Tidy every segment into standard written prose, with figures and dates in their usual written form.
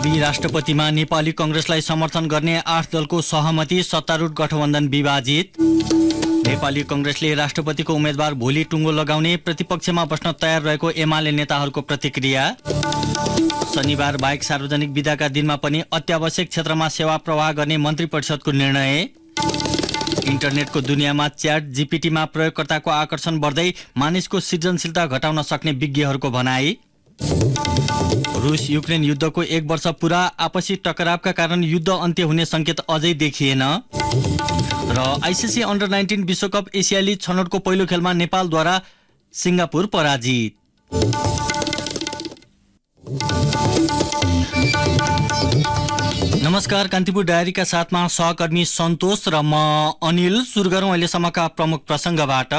भावी राष्ट्रपतिमा नेपाली कांग्रेसलाई समर्थन गर्ने 8 दलको सहमति, सत्तारूढ गठबन्धन विभाजित। नेपाली कांग्रेसले राष्ट्रपतिको उम्मेदवार भोलि टुङ्गो लगाउने, प्रतिपक्षमा बस्न तयार रहेको एमाले नेताहरूको प्रतिक्रिया। शनिबार बाहेक सार्वजनिक बिदाका दिनमा पनि अत्यावश्यक क्षेत्रमा सेवा प्रवाह गर्ने मन्त्री परिषदको निर्णय। इन्टरनेटको दुनियाँमा च्याट जीपीटीमा प्रयोगकर्ताको आकर्षण बढ्दै मानिसको सृजनशीलता घटाउन सक्ने विज्ञहरूको भनाई। रुस युक्रेन युद्धको 1 वर्ष पूरा, आपसी टकरावका कारण युद्ध अन्त्य हुने संकेत अझै देखिएन। र आईसीसी अन्डर 19 विश्वकप एसियाली छनौटको पहिलो खेलमा नेपालद्वारा सिङ्गापुर पराजित। नमस्कार, कान्तिपुर डायरीका साथमा सहकर्मी सन्तोष र म अनिल। सुरु गरौँ अहिलेसम्मका प्रमुख प्रसङ्गबाट।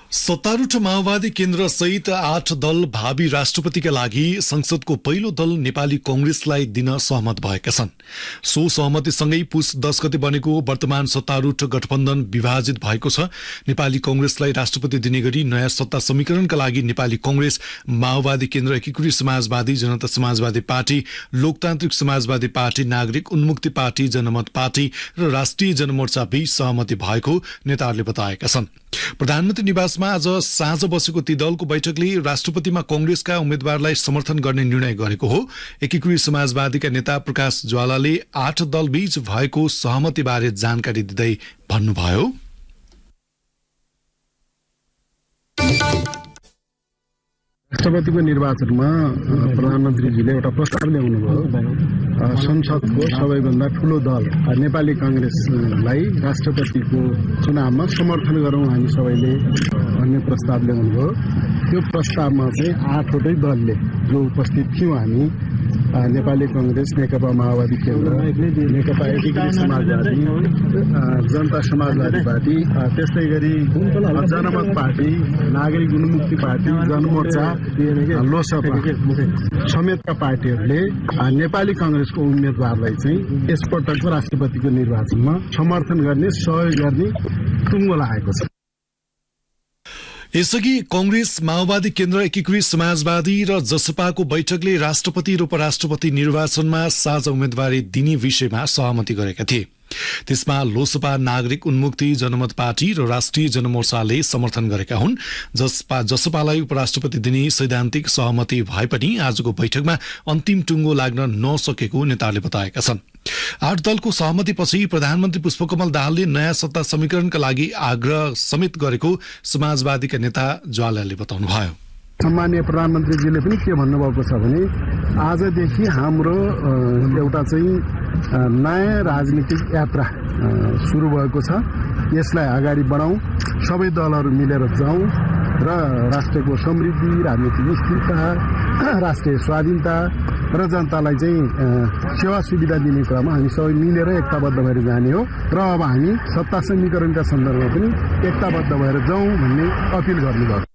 सत्तारूढ माओवादी केन्द्र सहित 8 दल भावी राष्ट्रपतिका लागि संसदको पहिलो दल नेपाली कांग्रेसलाई दिन सहमत भएका छन्। सो सहमतिसँगै पुस 10 गते बनेको वर्तमान सत्तारूढ गठबन्धन विभाजित भएको छ। नेपाली कांग्रेसलाई राष्ट्रपति दिने गरी नयाँ सत्ता समीकरणका लागि नेपाली कांग्रेस, माओवादी केन्द्र, एकीकृत समाजवादी, जनता समाजवादी पार्टी, लोकतान्त्रिक समाजवादी पार्टी, नागरिक उन्मुक्ति पार्टी, जनमत पार्टी र राष्ट्रिय जनमोर्चा बीच सहमति भएको नेताहरूले बताएका छन्। प्रधानमन्त्री निवासमा आज साँझ बसेको ती दलको बैठकले राष्ट्रपतिमा कांग्रेसका उम्मेद्वारलाई समर्थन गर्ने निर्णय गरेको हो। एकीकृत समाजवादीका नेता प्रकाश ज्वालाले 8 दल बीच भएको सहमतिबारे जानकारी दिँदै भन्नुभयो, राष्ट्रपतिको निर्वाचनमा प्रधानमन्त्रीजीले एउटा प्रस्ताव ल्याउनुभयो। संसदको सबैभन्दा ठूलो दल नेपाली कांग्रेसलाई राष्ट्रपतिको चुनावमा समर्थन गरौँ हामी सबैले भन्ने प्रस्ताव ल्याउनुभयो। त्यो प्रस्तावमा चाहिँ 8वटै दलले जो उपस्थित थियौँ हामी, नेपाली कांग्रेस, नेकपा माओवादी केन्द्र, नेकपा एकीकृत समाजवादी, जनता समाजवादी पार्टी, त्यस्तै गरी जनमत पार्टी, नागरिक उन्मुक्ति पार्टी, जनमोर्चा, लोसपा समेतका पार्टीहरूले नेपाली कांग्रेसको उम्मेद्वारलाई चाहिँ यसपटकको राष्ट्रपतिको निर्वाचनमा समर्थन गर्ने, सहयोग गर्ने टुङ्गो लागेको छ। यसअघि कांग्रेस, माओवादी केन्द्र, एकीकृत समाजवादी र जसपाको बैठकले राष्ट्रपति र उपराष्ट्रपति निर्वाचनमा साझा उम्मेदवारी दिने विषयमा सहमति गरेका थिए। त्यसमा लोसपा, नागरिक उन्मुक्ति, जनमत पार्टी र राष्ट्रिय जनमोर्चाले समर्थन गरेका हुन्। जसपालाई उपराष्ट्रपति दिने सैद्धान्तिक सहमति भए पनि आजको बैठकमा अन्तिम टुङ्गो लाग्न नसकेको नेताहरूले बताएका छन्। 8 दलको सहमतिपछि प्रधानमन्त्री पुष्पकमल दाहालले नयाँ सत्ता समीकरणका लागि आग्रह समेत गरेको समाजवादीका नेता ज्वालाले बताउनुभयो। सम्माननीय प्रधानमन्त्रीजीले पनि के भन्नुभएको छ भने आजदेखि हाम्रो एउटा चाहिँ नयाँ राजनीतिक यात्रा सुरु भएको छ। यसलाई अगाडि बढाउँ, सबै दलहरू मिलेर जाउँ र राष्ट्रको समृद्धि, राजनीतिक स्थिरता, राष्ट्रिय स्वाधीनता र जनतालाई चाहिँ सेवा सुविधा दिने क्रममा हामी सबै मिलेर एकताबद्ध भएर जाने हो र अब हामी सत्ता समीकरणका सन्दर्भमा पनि एकताबद्ध भएर जाउँ भन्ने अपिल गर्नुभयो।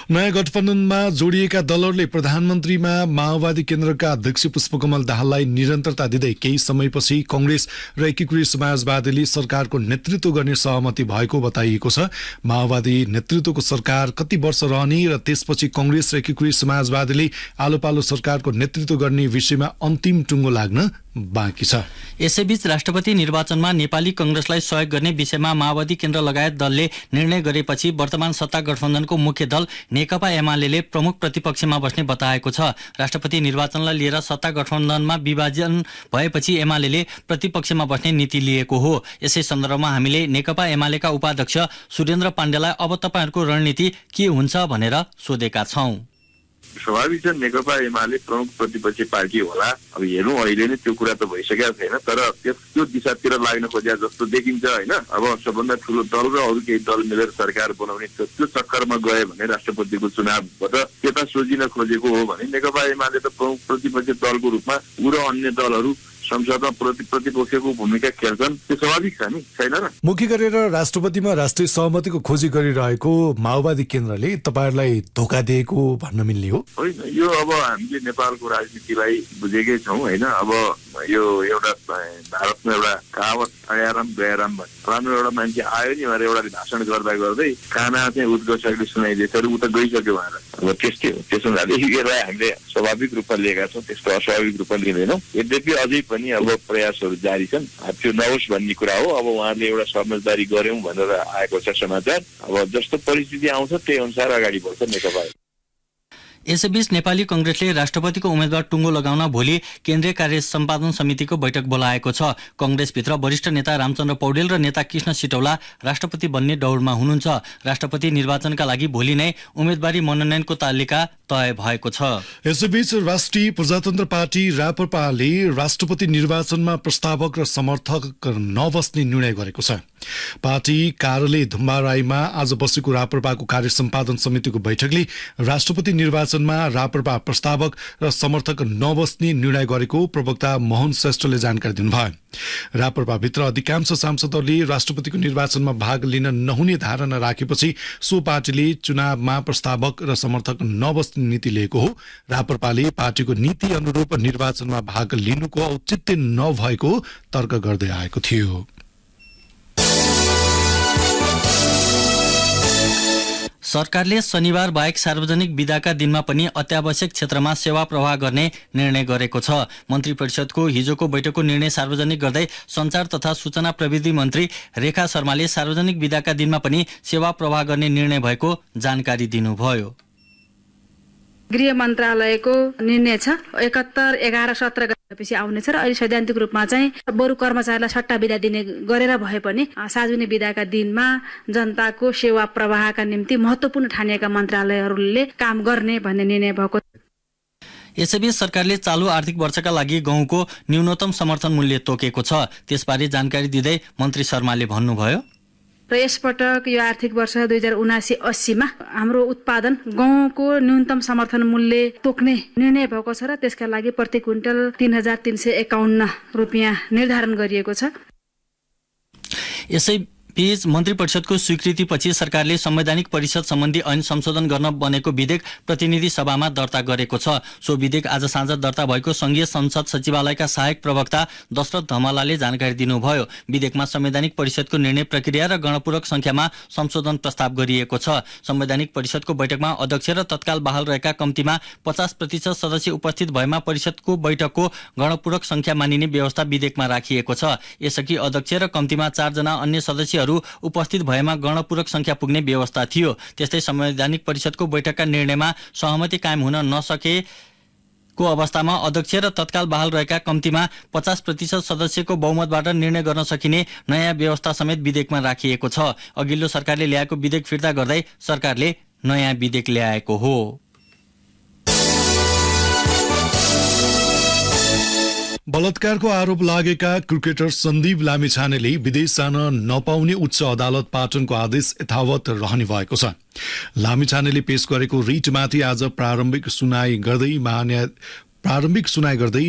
नयाँ गठबन्धनमा जोडिएका दलहरूले प्रधानमन्त्रीमा माओवादी केन्द्रका अध्यक्ष पुष्पकमल दाहाललाई निरन्तरता दिँदै केही समयपछि कांग्रेस र एकीकृत समाजवादीले सरकारको नेतृत्व गर्ने सहमति भएको बताइएको छ। माओवादी नेतृत्वको सरकार कति वर्ष रहने र त्यसपछि कांग्रेस र एकीकृत समाजवादीले आलो पालो सरकारको नेतृत्व गर्ने विषयमा अन्तिम टुङ्गो लाग्न बाँकी छ। यसैबीच राष्ट्रपति निर्वाचनमा नेपाली कांग्रेसलाई सहयोग गर्ने विषयमा माओवादी केन्द्र लगायत दलले निर्णय गरेपछि वर्तमान सत्ता गठबन्धनको मुख्य दल नेकपा एमाले प्रमुख प्रतिपक्षमा बस्ने बताएको छ। राष्ट्रपति निर्वाचनलाई लिएर सत्ता गठबन्धनमा विभाजन भएपछि एमाले प्रतिपक्षमा बस्ने नीति लिएको हो। यसै सन्दर्भमा हामीले नेकपा एमालेका उपाध्यक्ष सुरेन्द्र पाण्डेलाई अब तपाईहरूको रणनीति के हुन्छ भनेर सोधेका छौं। स्वाभाविक छ, नेकपा एमाले प्रमुख प्रतिपक्षी पार्टी होला। अब हेरौँ, अहिले नै त्यो कुरा त भइसकेको छैन, तर त्यो दिशातिर लाग्न खोजेको जस्तो देखिन्छ होइन। अब सबभन्दा ठुलो दल र अरू केही दल मिलेर सरकार बनाउने त्यो चक्करमा गए भने राष्ट्रपतिको चुनावबाट त्यता सोचिन खोजेको हो भने नेकपा एमाले त प्रमुख प्रतिपक्षी दलको रूपमा ऊ र अन्य दलहरू संसदमा प्रतिपक्षको भूमिका खेल्छन् त्यो स्वाभाविक छ नि, छैन र? मुख्य गरेर राष्ट्रपतिमा राष्ट्रिय सहमतिको खोजी गरिरहेको माओवादी केन्द्रले तपाईँहरूलाई धोका दिएको भन्न मिल्ने हो? होइन, यो अब हामीले नेपालको राजनीतिलाई बुझेकै छौँ होइन। अब यो एउटा भारतमा एउटा कहावत आयाराम गयाराम भन्ने राम्रो एउटा मान्छे आयो नि भनेर एउटा भाषण गर्दा गर्दै खाना चाहिँ उद्घोषकले सुनाइदिएछ र ऊ त गइसक्यो भनेर। अब त्यस्तै हो। त्यसो हुनाले यसलाई हामीले स्वाभाविक रूपमा लिएका छौँ, त्यस्तो अस्वाभाविक रूपमा लिँदैनौँ। यद्यपि अझै पनि अब प्रयासहरू जारी छन्, त्यो नहोस् भन्ने कुरा हो। अब उहाँले एउटा समझदारी गर्यौँ भनेर आएको छ समाचार। अब जस्तो परिस्थिति आउँछ त्यही अनुसार अगाडि बढ्छ नेकपा। यसैबीच नेपाली कंग्रेसले राष्ट्रपतिको उम्मेद्वार टुङ्गो लगाउन भोलि केन्द्रीय कार्य सम्पादन समितिको बैठक बोलाएको छ। कंग्रेसभित्र वरिष्ठ नेता रामचन्द्र पौडेल र नेता कृष्ण सिटौला राष्ट्रपति बन्ने दौडमा हुनुहुन्छ। राष्ट्रपति निर्वाचनका लागि भोलि नै उम्मेदवारी मनोनयनको तालिका तय भएको छ। यसैबीच राष्ट्रिय प्रजातन्त्र पार्टी राप्रपाले राष्ट्रपति निर्वाचनमा प्रस्तावक र समर्थक नबस्ने निर्णय गरेको छ। पार्टी कार्यालय धुम्बाराईमा आज बसेको राप्रपाको कार्य सम्पादन समितिको बैठकले राष्ट्रपति निर्वाचनमा राप्रपा प्रस्तावक र समर्थक नबस्ने निर्णय गरेको प्रवक्ता मोहन श्रेष्ठले जानकारी दिनुभयो। राप्रपाभित्र अधिकांश सांसदहरूले राष्ट्रपतिको निर्वाचनमा भाग लिन नहुने धारणा राखेपछि सो पार्टीले चुनावमा प्रस्तावक र समर्थक नबस्ने नीति लिएको हो। राप्रपाले पार्टीको नीति अनुरूप निर्वाचनमा भाग लिनुको औचित्य नभएको तर्क गर्दै आएको थियो। सरकारले शनिबार बाहेक सार्वजनिक बिदाका दिनमा पनि अत्यावश्यक क्षेत्रमा सेवा प्रवाह गर्ने निर्णय गरेको छ। मन्त्री परिषदको हिजोको बैठकको निर्णय सार्वजनिक गर्दै सञ्चार तथा सूचना प्रविधि मन्त्री रेखा शर्माले सार्वजनिक बिदाका दिनमा पनि सेवा प्रवाह गर्ने निर्णय भएको जानकारी दिनुभयो। गृह मन्त्रालयको निर्णय छ 71, 11, 17 पछि आउनेछ र अहिले सैद्धान्तिक रूपमा चाहिँ बरु कर्मचारीलाई सट्टा बिदा दिने गरेर भए पनि सार्वजनिक बिदाका दिनमा जनताको सेवा प्रवाहका निम्ति महत्त्वपूर्ण ठानिएका मन्त्रालयहरूले काम गर्ने भन्ने निर्णय भएको। यसैबीच सरकारले चालु आर्थिक वर्षका लागि गहुँको न्यूनतम समर्थन मूल्य तोकेको छ। त्यसबारे जानकारी दिँदै मन्त्री शर्माले भन्नुभयो, र यसपटक यो आर्थिक वर्ष 2079-80मा हाम्रो उत्पादन गहुँको न्यूनतम समर्थन मूल्य तोक्ने निर्णय भएको छ र त्यसका लागि प्रति क्विन्टल 3,351 रुपियाँ निर्धारण गरिएको छ। यसैबीच मन्त्री परिषदको स्वीकृतिपछि सरकारले संवैधानिक परिषद सम्बन्धी ऐन संशोधन गर्न बनेको विधेयक प्रतिनिधि सभामा दर्ता गरेको छ। सो विधेयक आज साँझ दर्ता भएको संघीय संसद सचिवालयका सहायक प्रवक्ता दशरथ धमलाले जानकारी दिनुभयो। विधेयकमा संवैधानिक परिषदको निर्णय प्रक्रिया र गणपूरक संख्यामा संशोधन प्रस्ताव गरिएको छ। संवैधानिक परिषदको बैठकमा अध्यक्ष र तत्काल बहाल रहेका कम्तीमा 50% सदस्य उपस्थित भएमा परिषदको बैठकको गणपूरक संख्या मानिने व्यवस्था विधेयकमा राखिएको छ। यसअघि अध्यक्ष र कम्तीमा 4 जना अन्य सदस्य उपस्थित भएमा गणपूरक संख्या पुग्ने व्यवस्था थियो। त्यस्तै संवैधानिक परिषदको बैठकका निर्णयमा सहमति कायम हुन नसकेको अवस्थामा अध्यक्ष र तत्काल बहाल रहेका कम्तीमा 50% सदस्यको बहुमतबाट निर्णय गर्न सकिने नयाँ व्यवस्था समेत विधेयकमा राखिएको छ। अघिल्लो सरकारले ल्याएको विधेयक फिर्ता गर्दै सरकारले नयाँ विधेयक ल्याएको हो। बलात्कारको आरोप लागेका क्रिकेटर सन्दीप लामिछानेले विदेश जान नपाउने उच्च अदालत पाटनको आदेश यथावत रहने भएको छ। लामिछानेले पेश गरेको रिटमाथि आज प्रारम्भिक सुनाई गर्दै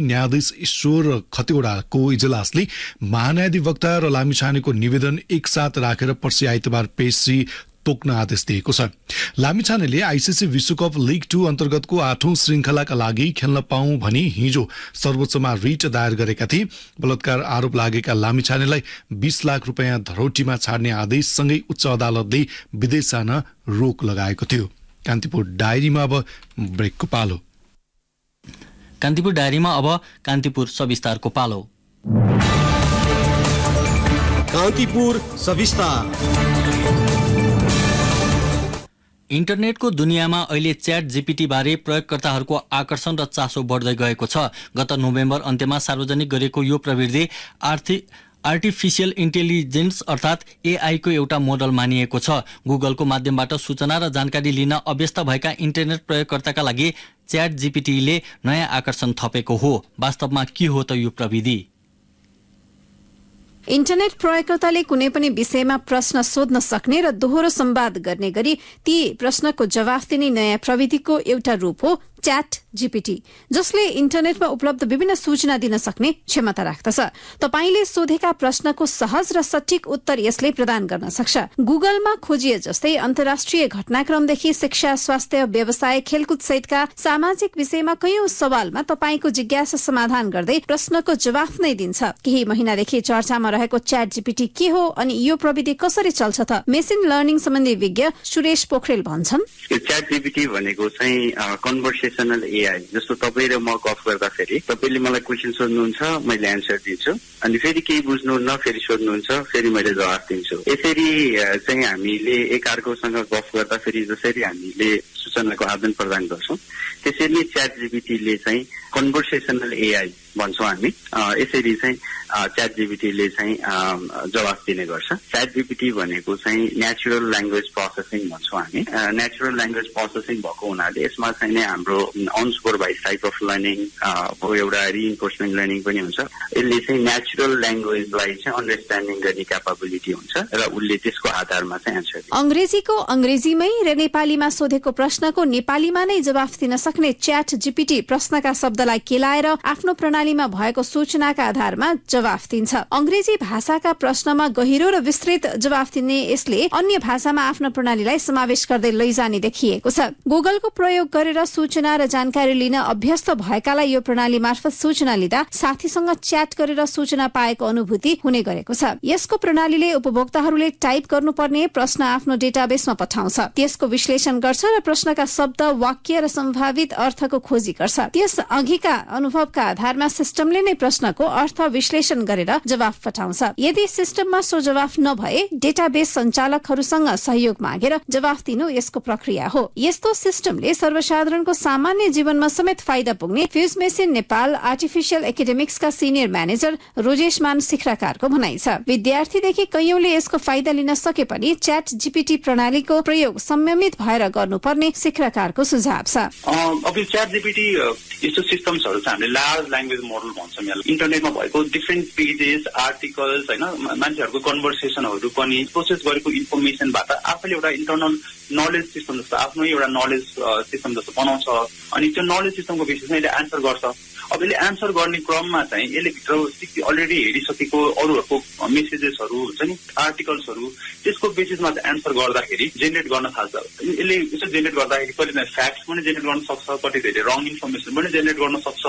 न्यायाधीश ईश्वर खतिवड़ाको इजलासले महान्यायाधिवक्ता र लामिछानेको निवेदन एकसाथ राखेर पर्सि आइतबार पेशी तोक्न आदेश दिएको छ। लामिछानेले आइसिसी विश्वकप लिग 2 अन्तर्गतको 8औं श्रृङ्खलाका लागि खेल्न पाऊँ भनी हिजो सर्वोच्चमा रिट दायर गरेका थिए। बलात्कार आरोप लागेका लामिछानेलाई 20 लाख रुपियाँ धरौटीमा छाड्ने आदेशसँगै उच्च अदालतले विदेश जान रोक लगाएको थियो। कान्तिपुर डायरीमा अब ब्रेकको पालो। कान्तिपुर डायरीमा अब कान्तिपुर सविस्तारको पालो। कान्तिपुर सविस्तार। इन्टरनेटको दुनियाँमा अहिले च्याट जीपीटी बारे प्रयोगकर्ताहरूको आकर्षण र चासो बढ्दै गएको छ। गत नोभेम्बर अन्त्यमा सार्वजनिक गरेको यो प्रवृत्ति आर्टिफिसियल इन्टेलिजेन्स अर्थात् एआई को एउटा मोडल मानिएको छ। गुगलको माध्यमबाट सूचना र जानकारी लिन अभ्यस्त भएका इन्टरनेट प्रयोगकर्ताका लागि च्याट जीपीटीले नयाँ आकर्षण थपेको हो। वास्तवमा के हो त यो प्रविधि? इन्टरनेट प्रयोगकर्ताले कुनै पनि विषयमा प्रश्न सोध्न सक्ने र दोहोरो संवाद गर्ने गरी ती प्रश्नको जवाफ दिने नयाँ प्रविधिको एउटा रूप हो च्याट जीपीटी, जसले इन्टरनेटमा उपलब्ध विभिन्न सूचना दिन सक्ने क्षमता राख्दछ। तपाईले सोधेका प्रश्नको सहज र सटीक उत्तर यसले प्रदान गर्न सक्छ। गुगलमा खोजिए जस्तै अन्तर्राष्ट्रिय घटनाक्रमदेखि शिक्षा, स्वास्थ्य, व्यवसाय, खेलकुद सहितका सामाजिक विषयमा कयौं सवालमा तपाईको जिज्ञासा समाधान गर्दै प्रश्नको जवाफ नै दिन्छ। केही महिनादेखि चर्चामा रहेको च्याट जीपीटी के हो अनि यो प्रविधि कसरी चल्छ त? मेसिन लर्निङ सम्बन्धी विज्ञ सुरेश पोखरेल भन्छन्, च्याट जीपीटी भनेको चाहिँ कन्भर्सेसनल एआई। जस्तो तपाईँ र म गफ गर्दाखेरि तपाईँले मलाई क्वेसन सोध्नुहुन्छ, मैले एन्सर दिन्छु, अनि फेरि केही बुझ्नुहुन्न, फेरि सोध्नुहुन्छ, फेरि मैले जवाफ दिन्छु। यसरी चाहिँ हामीले एकअर्कोसँग गफ गर्दाखेरि जसरी हामीले सूचनाको आदान प्रदान गर्छौँ, त्यसरी नै च्याट जीपीटीले चाहिँ कन्भर्सेसनल एआई भन्छौँ हामी। यसरी चाहिँ च्याट जीपीटीले चाहिँ जवाफ दिने गर्छ। च्याट जीपीटी भनेको चाहिँ नेचुरल ल्याङ्ग्वेज प्रोसेसिङ भन्छौँ हामी। नेचुरल ल्याङ्ग्वेज प्रोसेसिङ भएको हुनाले यसमा चाहिँ नै हाम्रो अनसुपरभाइज टाइप अफ लर्निङ, एउटा रिइन्फोर्समेन्ट लर्निङ पनि हुन्छ। यसले चाहिँ नेचुरल ल्याङ्ग्वेजलाई चाहिँ अन्डरस्ट्यान्डिङ गर्ने क्यापाबिलिटी हुन्छ र उसले त्यसको आधारमा चाहिँ एन्सर दिन्छ। अंग्रेजीको अंग्रेजीमै र नेपालीमा सोधेको प्रश्नको नेपालीमा नै जवाफ दिन सक्ने च्याट जीपीटी प्रश्नका शब्दलाई केलाएर आफ्नो प्रणालीमा भएको सूचनाका आधारमा जवाफ दिन्छ। अंग्रेजी भाषाका प्रश्नमा गहिरो र विस्तृत जवाफ दिने यसले अन्य भाषामा आफ्नो प्रणालीलाई समावेश गर्दै लैजाने देखिएको छ। गुगलको प्रयोग गरेर सूचना र जानकारी लिन अभ्यस्त भएकालाई यो प्रणाली मार्फत सूचना लिँदा साथीसँग च्याट गरेर सूचना पाएको अनुभूति हुने गरेको छ। यसको प्रणालीले उपभोक्ताहरूले टाइप गर्नुपर्ने प्रश्न आफ्नो डेटाबेसमा पठाउँछ, त्यसको विश्लेषण गर्छ र प्रश्नका शब्द, वाक्य र सम्भावित अर्थको खोजी गर्छ। त्यस अघिका अनुभवका आधारमा सिस्टमले नै प्रश्नको अर्थ विश्लेषण गरेर जवाफ पठाउँछ। यदि सिस्टममा सो जवाफ नभए डेटाबेस सञ्चालकहरूसँग सहयोग मागेर जवाफ दिनु यसको प्रक्रिया हो। यस्तो सिस्टमले सर्वसाधारणको सामान्य जीवनमा समेत फाइदा पुग्ने फ्युज मेसिन नेपाल आर्टिफिशियल एकाडेमिक्सका सिनियर म्यानेजर रोजेश मान सिखराकारको भनाइ छ। विद्यार्थीदेखि कैयौंले यसको फाइदा लिन सके पनि च्याट जीपीटी प्रणालीको प्रयोग संयमित भएर गर्नुपर्ने सिखराकारको सुझाव छ। अब च्याट जीपीटी यस्तो सिस्टम्सहरू चाहिँ हामीले लार्ज ल्याङ्ग्वेज मोडल भन्छौँ। यहाँ इन्टरनेटमा भएको डिफ्रेन्ट पेजेस, आर्टिकल्स, होइन, मान्छेहरूको कन्भर्सेसनहरू पनि प्रोसेस गरेको इन्फर्मेसनबाट आफैले एउटा इन्टरनल नलेज सिस्टम जस्तो आफ्नो एउटा नलेज सिस्टम जस्तो बनाउँछ अनि त्यो नलेज सिस्टमको बेसिसमा यसले एन्सर गर्छ। अब यसले एन्सर गर्ने क्रममा चाहिँ यसले भित्र अलरेडी हेरिसकेको अरूहरूको मेसेजेसहरू हुन्छ नि, आर्टिकल्सहरू, त्यसको बेसिसमा चाहिँ एन्सर गर्दाखेरि जेनेरेट गर्न थाल्छ। यसले यसो जेनेरेट गर्दाखेरि कहिले फ्याक्ट्स पनि जेनेरेट गर्न सक्छ, कति धेरै रङ इन्फर्मेसन पनि जेनेरेट गर्न सक्छ।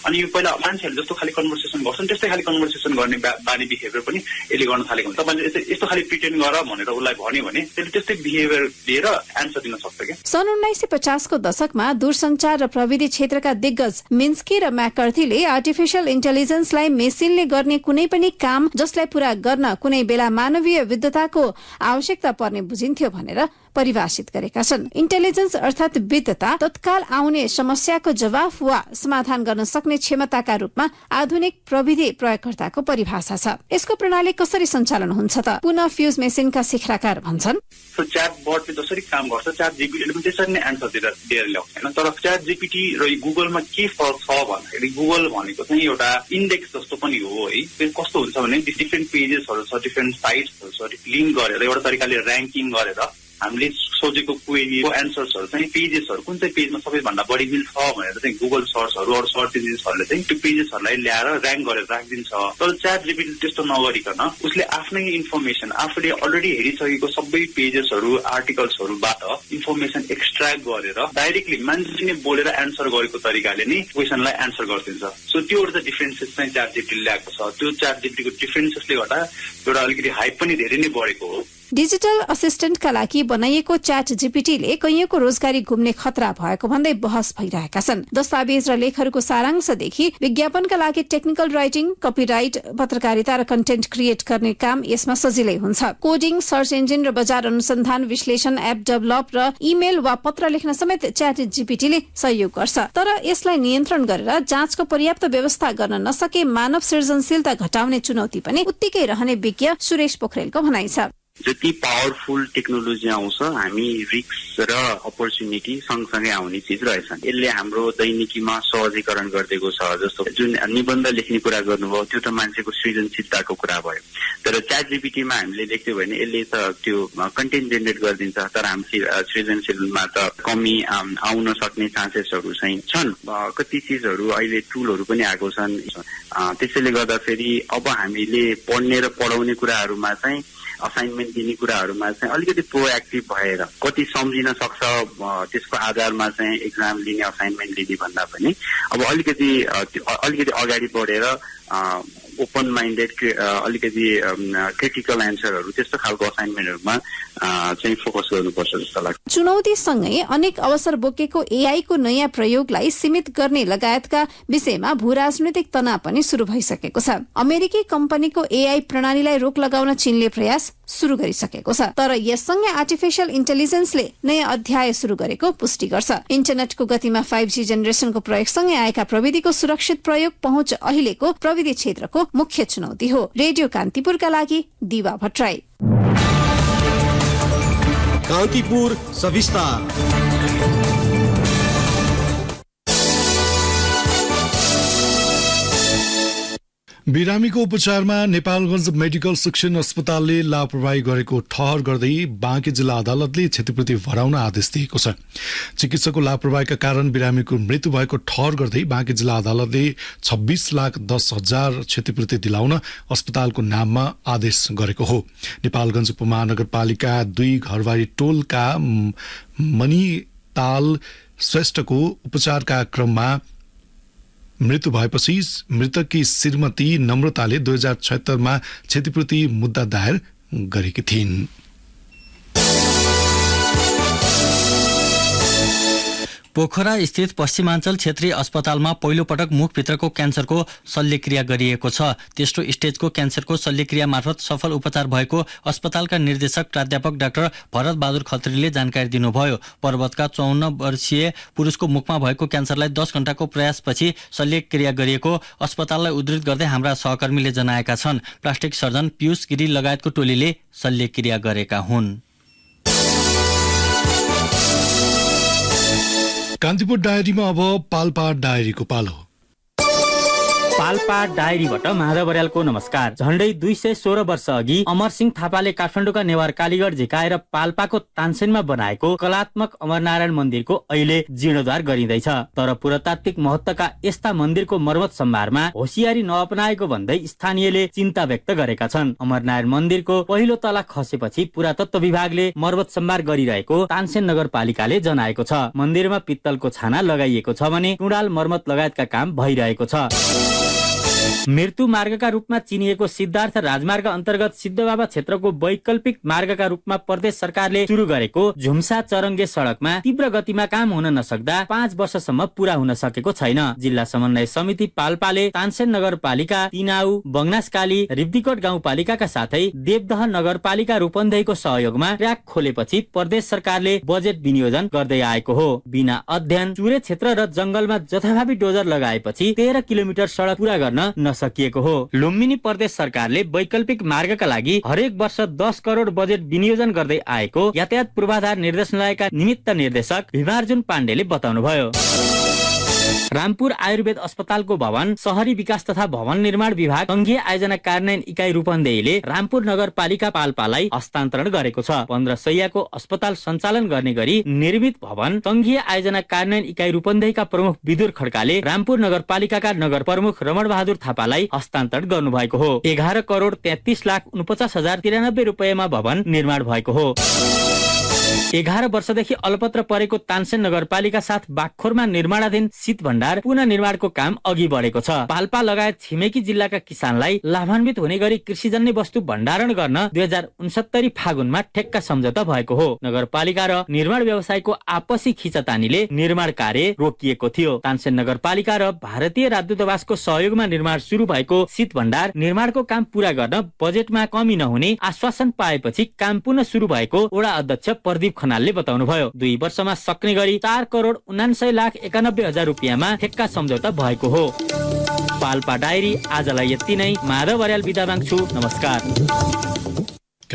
अनि यो पहिला मान्छेहरूले जस्तो खालि कन्भर्सेसन गर्छन् त्यस्तै खालि कन्भर्सेसन गर्ने बानी बिहेभियर पनि यसले गर्न थालेको हुन्छ। तपाईँले यस्तो खालि प्रिटेन्ड गर भनेर उसलाई भन्यो भने त्यसले त्यस्तै बिहेभियर लिएर एन्सर दिन सक्छ क्या। सन् 1950 को दशकमा दूरसञ्चार र प्रविधि क्षेत्रका दिग्गज मिन्स्की र म्याकर्थीले आर्टिफिशियल इन्टेलिजेन्सलाई मेसिनले गर्ने कुनै पनि काम जसलाई पूरा गर्न कुनै बेला मानवीय विद्वताको आवश्यकता पर्ने बुझिन्थ्यो भनेर परिभाषित गरेका छन्। इन्टेलिजेन्स अर्थात विद्वता तत्काल आउने समस्याको जवाफ वा समाधान गर्न सक्ने क्षमताका रूपमा आधुनिक प्रविधि प्रयोगकर्ताको परिभाषा छ। यसको प्रणाली कसरी सञ्चालन हुन्छ त? पुनः फ्युज मेसिनका सिखराकार भन्छन्, च्याट बोटले जसरी काम गर्छ च्याट जीपीटीले पनि त्यसरी नै एन्सर दिएर ल्याउँछ होइन। तर च्याट जीपीटी र गुगलमा के फरक छ भन्दाखेरि गुगल भनेको चाहिँ एउटा इन्डेक्स जस्तो पनि हो है। त्यो कस्तो हुन्छ भने डिफ्रेन्ट पेजेसहरू छ, डिफ्रेन्ट साइट्सहरू छ, लिङ्क गरेर एउटा तरिकाले ऱ्याङ्किङ गरेर हामीले सोचेको क्वेरीको एन्सर्सहरू चाहिँ पेजेसहरू कुन चाहिँ पेजमा सबैभन्दा बढी मिल्छ भनेर चाहिँ गुगल सर्चहरू अरू सर्च इन्जिन्सहरूले चाहिँ त्यो पेजेसहरूलाई ल्याएर ऱ्याङ्क गरेर राखिदिन्छ। तर च्याट जीपीटी त्यस्तो नगरिकन उसले आफ्नै इन्फर्मेसन आफूले अलरेडी हेरिसकेको सबै पेजेसहरू, आर्टिकल्सहरूबाट इन्फर्मेसन एक्सट्र्याक्ट गरेर डाइरेक्टली मान्छे नै बोलेर एन्सर गरेको तरिकाले नै क्वेसनलाई एन्सर गरिदिन्छ। सो त्यो एउटा डिफरेन्सेस चाहिँ च्याट जीपीटीले ल्याएको छ। त्यो च्याट जीपीटीको डिफरेन्सेसले गर्दा एउटा अलिकति हाइप पनि धेरै नै बढेको हो। डिजिटल असिस्टेन्टका लागि बनाइएको च्याट जीपीटीले कैयौंको रोजगारी गुम्ने खतरा भएको भन्दै बहस भइरहेका छन्। दस्तावेज र लेखहरूको सारांशदेखि विज्ञापनका लागि टेक्निकल राइटिङ, कपिराइट, पत्रकारिता र कन्टेन्ट क्रिएट गर्ने काम यसमा सजिलै हुन्छ। कोडिङ, सर्च इन्जिन र बजार अनुसन्धान, विश्लेषण, एप डेभलप र इमेल वा पत्र लेख्न समेत च्याट जीपीटीले सहयोग गर्छ। तर यसलाई नियन्त्रण गरेर जाँचको पर्याप्त व्यवस्था गर्न नसके मानव सृजनशीलता घटाउने चुनौती पनि उत्तिकै रहने विज्ञ सुरेश पोखरेलको भनाइ छ। जति पावरफुल टेक्नोलोजी आउँछ हामी रिस्क र अपर्च्युनिटी सँगसँगै आउने चिज रहेछन्। यसले हाम्रो दैनिकीमा सहजीकरण गरिदिएको छ। जस्तो जुन निबन्ध लेख्ने कुरा गर्नुभयो त्यो त मान्छेको सृजनशीलताको कुरा भयो, तर च्याट जीपीटीमा हामीले लेख्यौँ भने यसले त त्यो कन्टेन्ट जेनेरेट गरिदिन्छ, तर हाम्रो सृजनशीलमा त कमी आउन सक्ने चान्सेसहरू चाहिँ छन्। कति चिजहरू अहिले टुलहरू पनि आएको छन्। त्यसैले गर्दाखेरि अब हामीले पढ्ने र पढाउने कुराहरूमा चाहिँ असाइनमेन्ट दिने कुराहरूमा चाहिँ अलिकति प्रोएक्टिभ भएर कति सम्झिन सक्छ त्यसको आधारमा चाहिँ एक्जाम लिने असाइनमेन्ट लिने भन्दा पनि अब अलिकति अगाडि बढेर ओपन माइन्डेड अलिकति क्रिटिकल एन्सरहरू त्यस्तो खालको असाइनमेन्टहरूमा चाहिँ फोकस गर्नुपर्छ जस्तो लाग्छ। चुनौतीसँगै अनेक अवसर बोकेको एआई को नयाँ प्रयोगलाई सीमित गर्ने लगायतका विषयमा भूराजनैतिक तनाव पनि शुरू भइसकेको छ। अमेरिकी कम्पनीको एआई प्रणालीलाई रोक लगाउन चीनले प्रयास शुरू गरिसकेको छ, तर यससँगै आर्टिफिशियल इन्टेलिजेन्सले नयाँ अध्याय शुरू गरेको पुष्टि गर्छ। इन्टरनेटको गतिमा 5G जेनेरेसनको प्रयोगसँगै आएका प्रविधिको सुरक्षित प्रयोग पहुँच अहिलेको प्रविधि क्षेत्रको मुख्य चुनौती हो। रेडियो कान्तिपुरका लागि दिवा भट्टराई। कान्तिपुर सविस्तार। बिरामीको उपचारमा नेपालगञ्ज मेडिकल शिक्षण अस्पतालले लापरवाही गरेको ठहर गर्दै बाँके जिल्ला अदालतले क्षतिपूर्ति भराउन आदेश दिएको छ। चिकित्सकको लापरवाहीका कारण बिरामीको मृत्यु भएको ठहर गर्दै बाँके जिल्ला अदालतले 26,10,000 क्षतिपूर्ति दिलाउन अस्पतालको नाममा आदेश गरेको हो। नेपालगञ्ज उपमहानगरपालिका 2 घरबारी टोलका मणिताल श्रेष्ठको उपचारका क्रममा मृत्यु भएपछि मृतककी श्रीमती नम्रताले 2076 क्षतिपूर्ति मुद्दा दायर गरेकी थिइन्। पोखरा स्थित पश्चिमाञ्चल क्षेत्रीय अस्पतालमा पहिलो पटक मुखभित्रको क्यान्सरको शल्यक्रिया गरिएको छ। तेस्रो स्टेजको क्यान्सरको शल्यक्रिया मार्फत सफल उपचार भएको अस्पतालका निर्देशक प्राध्यापक डाक्टर भरत बहादुर खत्रीले जानकारी दिनुभयो। पर्वतका 54 वर्षीय पुरुषको मुखमा भएको क्यान्सरलाई 10 घण्टाको प्रयासपछि शल्यक्रिया गरिएको अस्पताललाई उद्धृत गर्दै हाम्रा सहकर्मीले जनाएका छन्। प्लास्टिक सर्जन पीयूष गिरी लगायतको टोलीले शल्यक्रिया गरेका हुन्। कान्तिपुर डायरीमा अब पाल्पा डायरीको पालो। पाल्पा डायरीबाट माधव बर्यालको नमस्कार। झण्डै 216 वर्ष अघि अमरसिंह थापाले काठमाडौँका नेवार कालीगढ झिकाएर पाल्पाको तानसेनमा बनाएको कलात्मक अमरनारायण मन्दिरको अहिले जीर्णोद्धार गरिँदैछ। तर पुरातात्विक महत्वका यस्ता मन्दिरको मर्मत सम्भारमा होसियारी नअपनाएको भन्दै स्थानीयले चिन्ता व्यक्त गरेका छन्। अमरनारायण मन्दिरको पहिलो तला खसेपछि पुरातत्व विभागले मर्मत सम्भार गरिरहेको तानसेन नगरपालिकाले जनाएको छ। मन्दिरमा पित्तलको छाना लगाइएको छ भने टुँडाल मर्मत लगायतका काम भइरहेको छ। मृत्यु मार्गका रूपमा चिनिएको सिद्धार्थ राजमार्ग अन्तर्गत सिद्धबाबा क्षेत्रको वैकल्पिक मार्गका रूपमा प्रदेश सरकारले सुरु गरेको झुम्सा चरङ्गे सडकमा तीव्र गतिमा काम हुन नसक्दा 5 वर्षसम्म पूरा हुन सकेको छैन। जिल्ला समन्वय समिति पाल्पाले तानसेन नगरपालिका, तिनाउ, बङ्नासकाली, रिब्दीकोट गाउँपालिकाका साथै देवदह नगरपालिका रूपन्देहीको सहयोगमा ट्र्याक खोलेपछि प्रदेश सरकारले बजेट विनियोजन गर्दै आएको हो। बिना अध्ययन चुरे क्षेत्र र जंगलमा जथाभावी डोजर लगाएपछि 13 किलोमिटर सडक पूरा गर्न नसकिएको हो। लुम्बिनी प्रदेश सरकारले वैकल्पिक मार्गका लागि हरेक वर्ष 10 करोड बजेट विनियोजन गर्दै आएको यातायात पूर्वाधार निर्देशनालयका निमित्त निर्देशक भिमार्जुन पाण्डेले बताउनुभयो। रामपुर आयुर्वेद अस्पतालको भवन शहरी विकास तथा भवन निर्माण विभाग संघीय आयोजना कार्यान्वयन इकाइ रूपन्देहीले रामपुर नगरपालिका पाल्पालाई हस्तान्तरण गरेको छ। 15 शैय्याको अस्पताल सञ्चालन गर्ने गरी निर्मित भवन संघीय आयोजना कार्यान्वयन इकाइ रूपन्देहीका प्रमुख विदुर खड्काले रामपुर नगरपालिकाका नगर प्रमुख रमण बहादुर थापालाई हस्तान्तरण गर्नुभएको हो। 11 करोड 33,49,093 रुपियाँमा भवन निर्माण भएको हो। 11 वर्षदेखि अलपत्र परेको तानसेन नगरपालिका साथ बागखोरमा निर्माणाधीन शीत भण्डार पुनः निर्माणको काम अघि बढेको छ। पाल्पा लगायत छिमेकी जिल्लाका किसानलाई लाभान्वित हुने गरी कृषिजन्य वस्तु भण्डारण गर्न 2069 फागुनमा ठेक्का सम्झौता भएको हो। नगरपालिका र निर्माण व्यवसायको आपसी खिचतानीले निर्माण कार्य रोकिएको थियो। तानसेन नगरपालिका र भारतीय राजदूतावासको सहयोगमा निर्माण सुरु भएको शीत भण्डार निर्माणको काम पूरा गर्न बजेटमा कमी नहुने आश्वासन पाएपछि काम पुनः सुरु भएको वडा अध्यक्ष प्रदीप खनालले बताउनुभयो। 2 वर्षमा सक्ने गरी 4 करोड 79,91,000 रुपियाँमा ठेक्का सम्झौता भएको हो। पाल्पा डायरी आजलाई यति नै। माधव बर्याल बिदा माग्छु। नमस्कार।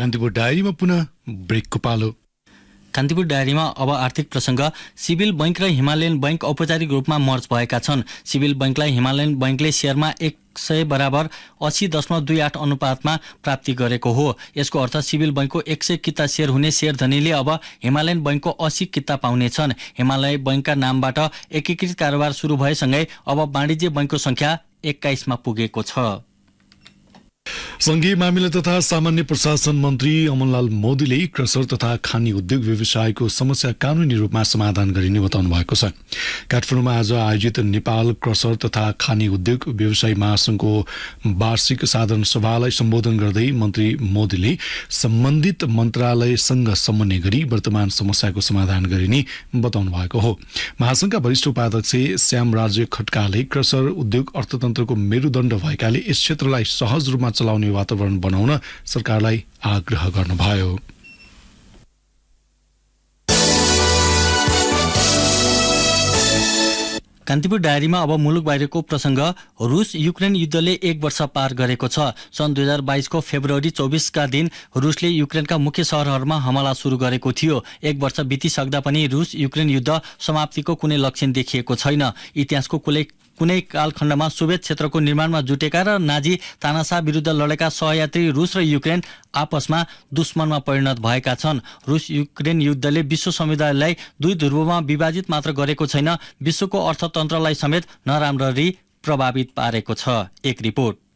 कान्तिपुर डायरीमा पुनः ब्रेकको पालो। कान्तिपुर डायरीमा अब आर्थिक प्रसङ्ग। सिभिल बैंक र हिमालयन बैंक औपचारिक रूपमा मर्ज भएका छन्। सिभिल बैंकलाई हिमालयन बैंकले शेयरमा 100 बराबर 80.28 अनुपातमा प्राप्ति गरेको हो। यसको अर्थ सिभिल बैंकको 100 किता शेयर हुने शेयरधनीले अब हिमालयन बैंकको 80 किता पाउनेछन्। हिमालय बैंकका नामबाट एकीकृत कारोबार सुरु भएसँगै अब वाणिज्य बैंकको संख्या 21 मा पुगेको छ। संघीय मामिला तथा सामान्य प्रशासन मन्त्री अमनलाल मोदीले क्रसर तथा खानी उद्योग व्यवसायको समस्या कानूनी रूपमा समाधान गरिने बताउनु भएको छ। काठमाडौँमा आज आयोजित नेपाल क्रसर तथा खानी उद्योग व्यवसाय महासंघको वार्षिक साधारण सभालाई सम्बोधन गर्दै मन्त्री मोदीले सम्बन्धित मन्त्रालयसँग समन्वय गरी वर्तमान समस्याको समाधान गरिने बताउनु भएको हो। महासंघका वरिष्ठ उपाध्यक्ष श्यामराज खड्काले क्रसर उद्योग अर्थतन्त्रको मेरुदण्ड भएकाले यस क्षेत्रलाई सहज रूपमा चलाउने वातावरण बनाउन सरकारलाई आग्रह गर्नुभयो। कान्तिपुर डायरीमा अब मुलुक बाहिरको प्रसङ्ग। रुस युक्रेन युद्धले 1 वर्ष पार गरेको छ। सन् 2022 को फेब्रुअरी 24 का दिन रुसले युक्रेनका मुख्य शहरहरूमा हमला सुरु गरेको थियो। 1 वर्ष बितिसक्दा पनि रुस युक्रेन युद्ध समाप्तिको कुनै लक्षण देखिएको छैन। इतिहासको कुनै कालखण्डमा सोभियत क्षेत्रको निर्माणमा जुटेका र नाजी तानाशाह विरुद्ध लडेका सहयात्री रुस र युक्रेन आपसमा दुश्मनमा परिणत भएका छन्। रुस युक्रेन युद्धले विश्व समुदायलाई दुई ध्रुवमा विभाजित मात्र गरेको छैन, विश्वको अर्थतन्त्रलाई समेत नराम्ररी प्रभावित पारेको छ। एक रिपोर्ट।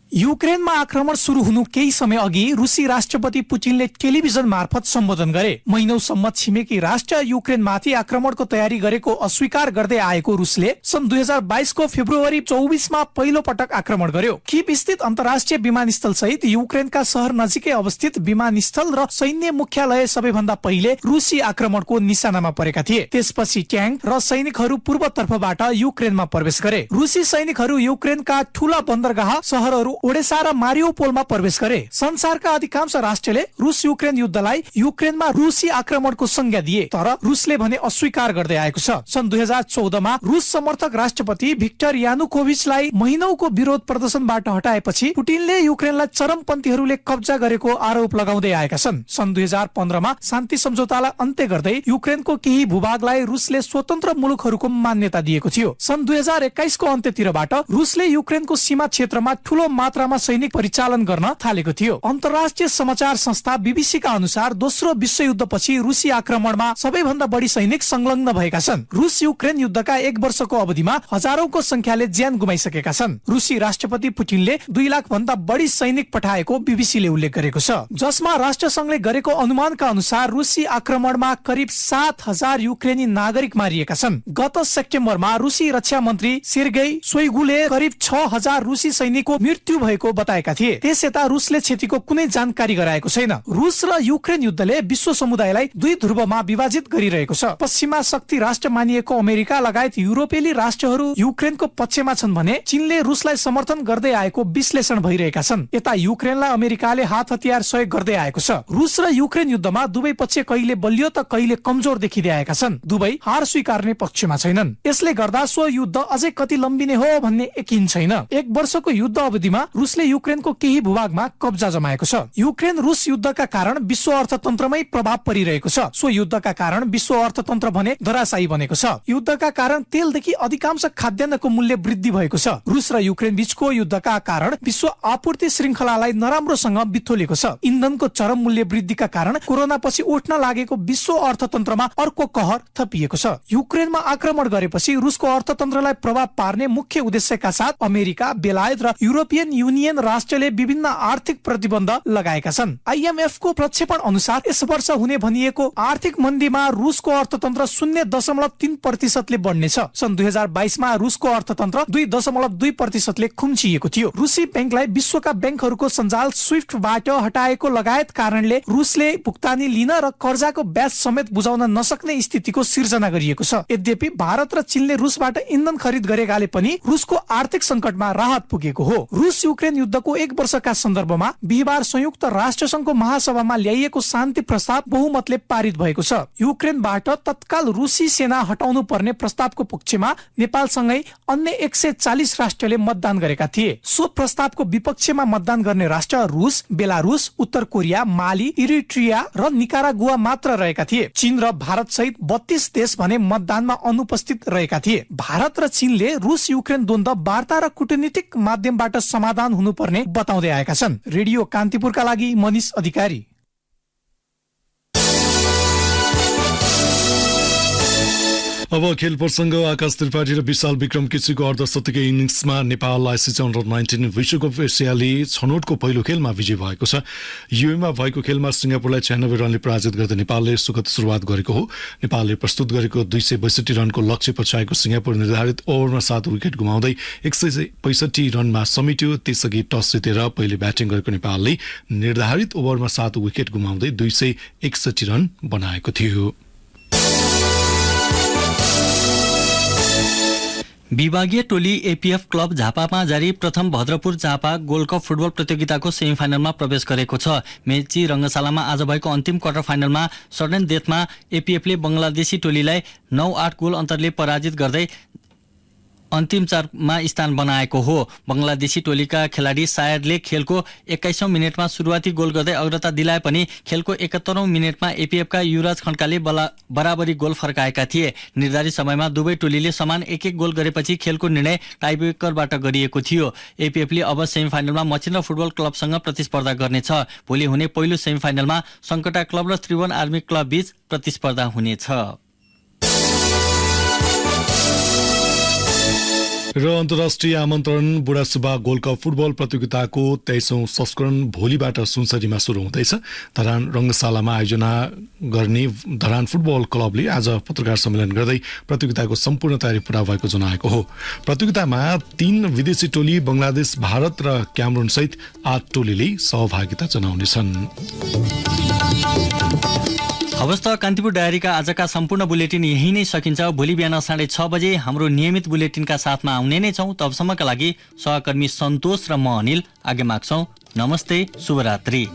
युक्रेनमा आक्रमण सुरु हुनु केही समय अघि रुसी राष्ट्रपति पुटिनले टेलिभिजन मार्फत सम्बोधन गरे। महिनौसम्म छिमेकी राष्ट्र युक्रेनमाथि आक्रमणको तयारी गरेको अस्वीकार गर्दै आएको रुसले सन् 2022 को फेब्रुअरी 24 मा पहिलो पटक आक्रमण गर्यो। कीव स्थित अन्तर्राष्ट्रिय विमानस्थल सहित युक्रेनका शहर नजिकै अवस्थित विमानस्थल र सैन्य मुख्यालय सबैभन्दा पहिले रुसी आक्रमणको निशानामा परेका थिए। त्यसपछि ट्याङ्क र सैनिकहरू पूर्वतर्फबाट युक्रेनमा प्रवेश गरे। रुसी सैनिकहरू युक्रेनका ठूला बन्दरगाह शहरहरू ओडेसा र मारियोपोलमा प्रवेश गरे। संसारका अधिकांश राष्ट्रले रुस युक्रेन युद्धलाई युक्रेनमा रुसी आक्रमणको संज्ञा दिए, तर रुसले भने अस्वीकार गर्दै आएको छ। सन् 2014 मा रुस समर्थक राष्ट्रपति भिक्टर यानुकोभिचलाई महिनौको विरोध प्रदर्शनबाट हटाएपछि पुटिनले युक्रेनलाई चरमपन्थीहरूले कब्जा गरेको आरोप लगाउँदै आएका छन्। सन् 2015 मा शान्ति सम्झौतालाई अन्त्य गर्दै युक्रेनको केही भूभागलाई रुसले स्वतन्त्र मुलुकहरूको मान्यता दिएको थियो। सन् 2021 को अन्त्यतिरबाट रुसले युक्रेनको सीमा क्षेत्रमा ठूलो मात्रामा सैनिक परिचालन गर्न थालेको थियो। अन्तर्राष्ट्रिय समाचार संस्था बीबीसी का अनुसार दोस्रो विश्वयुद्धपछि रुसी आक्रमणमा सबैभन्दा बढी सैनिक संलग्न भएका छन्। रुस युक्रेन युद्धका 1 वर्षको अवधिमा हजारौंको संख्याले ज्यान गुमाइसकेका छन्। रुसी राष्ट्रपति पुटिनले 2 लाख भन्दा बढी सैनिक पठाएको बीबीसीले उल्लेख गरेको छ, जसमा राष्ट्रसंघले गरेको अनुमानका अनुसार रुसी आक्रमणमा करिब 7000 युक्रेनी नागरिक मारिएका छन्। गत सेप्टेम्बरमा रुसी रक्षा मन्त्री सेर्गेई शोइगुले करिब 6000 रुसी सैनिकको मृत्यु भएको बताएका थिए। त्यसयता रुसले क्षतिको कुनै जानकारी गराएको छैन। रुस र युक्रेन युद्धले विश्व समुदायलाई दुई ध्रुवमा विभाजित गरिरहेको छ। पश्चिमा शक्ति राष्ट्र मानिएको अमेरिका लगायत युरोपेली राष्ट्रहरू युक्रेनको पक्षमा छन् भने चीनले रुसलाई समर्थन गर्दै आएको विश्लेषण भइरहेका छन्। यता युक्रेनलाई अमेरिकाले हात हतियार सहयोग गर्दै आएको छ। रुस र युक्रेन युद्धमा दुवै पक्ष कहिले बलियो त कहिले कमजोर देखिँदै आएका छन्। दुवै हार स्वीकार्ने पक्षमा छैनन्। यसले गर्दा सो युद्ध अझै कति लम्बिने हो भन्ने यकिन छैन। 1 वर्षको युद्ध अवधिमा रुसले युक्रेनको केही भूभागमा कब्जा जमाएको छ। युक्रेन रुस युद्धका कारण विश्व अर्थतन्त्रमै प्रभाव परिरहेको छ। सो युद्धका कारण विश्व अर्थतन्त्र भने धराशायी बनेको छ। युद्धका कारण तेलदेखि अधिकांश खाद्यान्नको मूल्य वृद्धि भएको छ। रुस र युक्रेन बीचको युद्धका कारण विश्व आपूर्ति श्रृङ्खलालाई नराम्रोसँग बिथोलेको छ। इन्धनको चरम मूल्य वृद्धिका कारण कोरोना पछि उठ्न लागेको विश्व अर्थतन्त्रमा अर्को कहर थपिएको छ। युक्रेनमा आक्रमण गरेपछि रुसको अर्थतन्त्रलाई प्रभाव पार्ने मुख्य उद्देश्यका साथ अमेरिका, बेलायत र युरोपियन युनियन राष्ट्रले विभिन्न आर्थिक प्रतिबन्ध लगाएका छन्। आईएमएफ को प्रक्षेपण अनुसार यस वर्ष हुने भनिएको आर्थिक मन्दीमा रुसको अर्थतन्त्र 0.3% ले बढ्नेछ। सन् 2022 मा रुसको अर्थतन्त्र 2.2% ले खुम्चिएको थियो। रुसी बैंकलाई विश्वका बैंकहरूको सञ्जाल स्विफ्टबाट हटाएको लगायत कारणले रुसले भुक्तानी लिन र कर्जाको ब्याज समेत बुझाउन नसक्ने स्थितिको सिर्जना गरिएको छ। यद्यपि भारत र चीनले रुसबाट इन्धन खरिद गरेकाले पनि रुसको आर्थिक संकटमा राहत पुगेको हो। रुस युक्रेन युद्धको 1 वर्षका सन्दर्भमा बिहिबार संयुक्त राष्ट्र संघको महासभामा ल्याइएको शान्ति प्रस्ताव बहुमतले पारित भएको छ। युक्रेनबाट तत्काल रुसी सेना हटाउनु पर्ने प्रस्तावको पक्षमा नेपालसँगै अन्य 140 राष्ट्रले मतदान गरेका थिए। सो प्रस्तावको विपक्षमा मतदान गर्ने राष्ट्र रुस, बेलारुस, उत्तर कोरिया, माली, इरिट्रिया र निकारागुआ मात्र रहेका थिए। चीन र भारत सहित 32 देश भने मतदानमा अनुपस्थित रहेका थिए। भारत र चीनले रुस युक्रेन द्वन्द्व वार्ता र कूटनीतिक माध्यमबाट समाधान हुनुपर्ने बताउँदै आएका छन्। रेडियो कान्तिपुरका लागि मनिष अधिकारी। अब खेल प्रसङ्ग। आकाश त्रिपाठी र विशाल विक्रम केसीको अर्धशतकीय इनिङ्समा नेपाललाई 2019 विश्वकप एसियाली छनौटको पहिलो खेलमा विजय भएको छ। युएमा भएको खेलमा सिङ्गापुरलाई 96 रनले पराजित गर्दै नेपालले सुखद सुरुवात गरेको हो। नेपालले प्रस्तुत गरेको 262 रनको लक्ष्य पछाएको सिङ्गापुर निर्धारित ओभरमा 7 विकेट गुमाउँदै 165 रनमा समेट्यो। त्यसअघि टस जितेर पहिले ब्याटिङ गरेको नेपालले निर्धारित ओभरमा 7 विकेट गुमाउँदै 261 रन बनाएको थियो। विभागीय टोली एपीएफ क्लब झापामा जारी प्रथम Bhadrapur Jhapa gold cup football प्रतियोगिताको सेमिफाइनलमा प्रवेश गरेको छ। मेची रङ्गशालामा आज भएको अन्तिम क्वार्टर फाइनलमा सडन डेथमा एपीएफले बंगलादेशी टोलीलाई 9-8 गोल अन्तरले पराजित गर्दै अन्तिम 4मा स्थान बनाएको हो। बंगलादेशी टोलीका खेलाडी सायदले खेलको 21औं मिनेटमा सुरुवाती गोल गर्दै अग्रता दिलाए पनि खेलको 71औं मिनेटमा एपीएफका युवराज खड्काले बराबरी गोल फर्काएका थिए। निर्धारित समयमा दुवै टोलीले समान 1-1 गोल गरेपछि खेलको निर्णय टाइब्रेकरबाट गरिएको थियो। एपीएफले अब सेमिफाइनलमा मचिन्द्र फुटबल क्लबसँग प्रतिस्पर्धा गर्नेछ। भोलि हुने पहिलो सेमिफाइनलमा सङ्कटा क्लब र त्रिभुवन आर्मी क्लब बीच प्रतिस्पर्धा हुनेछ। र अन्तर्राष्ट्रिय आमन्त्रण बुढासुब्बा गोल्ड कप फुटबल प्रतियोगिताको 23औं संस्करण भोलिबाट सुनसरीमा सुरु हुँदैछ। धरान रङ्गशालामा आयोजना गर्ने धरान फुटबल क्लबले आज पत्रकार सम्मेलन गर्दै प्रतियोगिताको सम्पूर्ण तयारी पूरा भएको जनाएको हो। प्रतियोगितामा 3 विदेशी टोली बंगलादेश, भारत र क्यामरुन सहित 8 टोलीले सहभागिता जनाउनेछन्। हवस् त कान्तिपुर डायरीका आजका सम्पूर्ण बुलेटिन यही नै सकिन्छ। भोलि बिहान 6:30 बजे हाम्रो नियमित बुलेटिनका साथमा आउने नै छौँ। तबसम्मका लागि सहकर्मी सन्तोष र म अनिल आगे माग्छौँ। नमस्ते, शुभरात्रि।